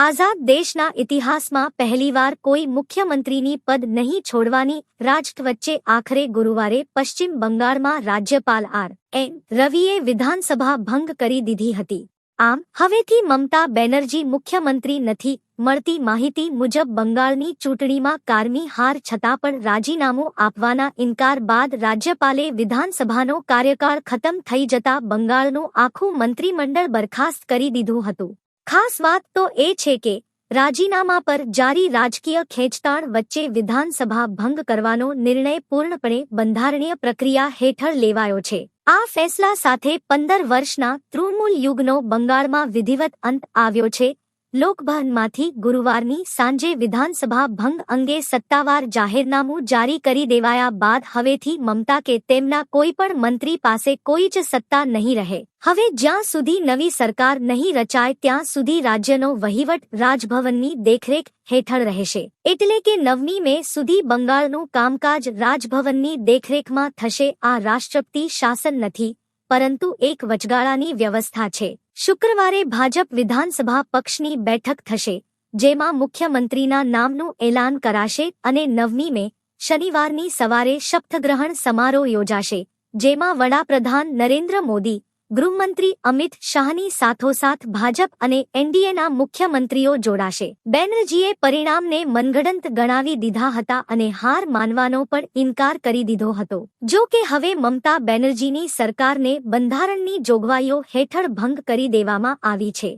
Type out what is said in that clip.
આઝાદ દેશના ઇતિહાસમાં પહેલીવાર કોઈ મુખ્યમંત્રીની પદ નહીં છોડવાની રાજત વચ્ચે આખરે ગુરુવારે પશ્ચિમ બંગાળમાં રાજ્યપાલ આર.એન. રવિએ વિધાનસભા ભંગ કરી દીધી હતી. આમ હવેથી મમતા બેનર્જી મુખ્યમંત્રી નથી. મળતી માહિતી મુજબ બંગાળની ચૂંટણીમાં કારમી હાર છતાં પણ રાજીનામું આપવાના ઇનકાર બાદ રાજ્યપાલે વિધાનસભાનો કાર્યકાળ ખતમ થઈ જતા બંગાળનું આખું મંત્રીમંડળ બરખાસ્ત કરી દીધું હતું. ખાસ વાત તો એ છે કે રાજીનામા પર જારી રાજકીય ખેંચતાણ વચ્ચે વિધાનસભા ભંગ કરવાનો નિર્ણય પૂર્ણપણે બંધારણીય પ્રક્રિયા હેઠળ લેવાયો છે. આ ફેસલા સાથે 15 વર્ષના તૃણમૂલ યુગનો બંગાળમાં વિધિવત અંત આવ્યો છે. લોકભવનમાંથી ગુરુવારની સાંજે વિધાનસભા ભંગ અંગે સત્તાવાર જાહેરનામું જારી કરી દેવાયા બાદ હવેથી મમતા કે તેમના કોઈ પણ મંત્રી પાસે કોઈ જ સત્તા નહીં રહે. હવે જ્યાં સુધી નવી સરકાર નહીં રચાય ત્યાં સુધી રાજ્યનો વહીવટ રાજભવનની દેખરેખ હેઠળ રહેશે. એટલે કે 9મી મે સુધી બંગાળનું કામકાજ રાજભવનની દેખરેખમાં થશે. આ રાષ્ટ્રપતિ શાસન નથી, પરંતુ એક વચગાળાની વ્યવસ્થા છે. શુક્રવારે ભાજપ વિધાનસભા પક્ષની બેઠક થશે, જેમાં મુખ્યમંત્રીના નામનું એલાન કરાશે અને 9મી મે શનિવારની સવારે શપથગ્રહણ સમારોહ યોજાશે, જેમાં વડાપ્રધાન નરેન્દ્ર મોદી, ગૃહમંત્રી અમિત શાહની સાથોસાથ ભાજપ અને એનડીએના મુખ્યમંત્રીઓ જોડાશે. બેનર્જીએ પરિણામને મનગઢંત ગણાવી દીધા હતા અને હાર માનવાનો પણ ઇનકાર કરી દીધો હતો. જો કે હવે મમતા બેનર્જીની સરકારને બંધારણની જોગવાઈઓ હેઠળ ભંગ કરી દેવામાં આવી છે.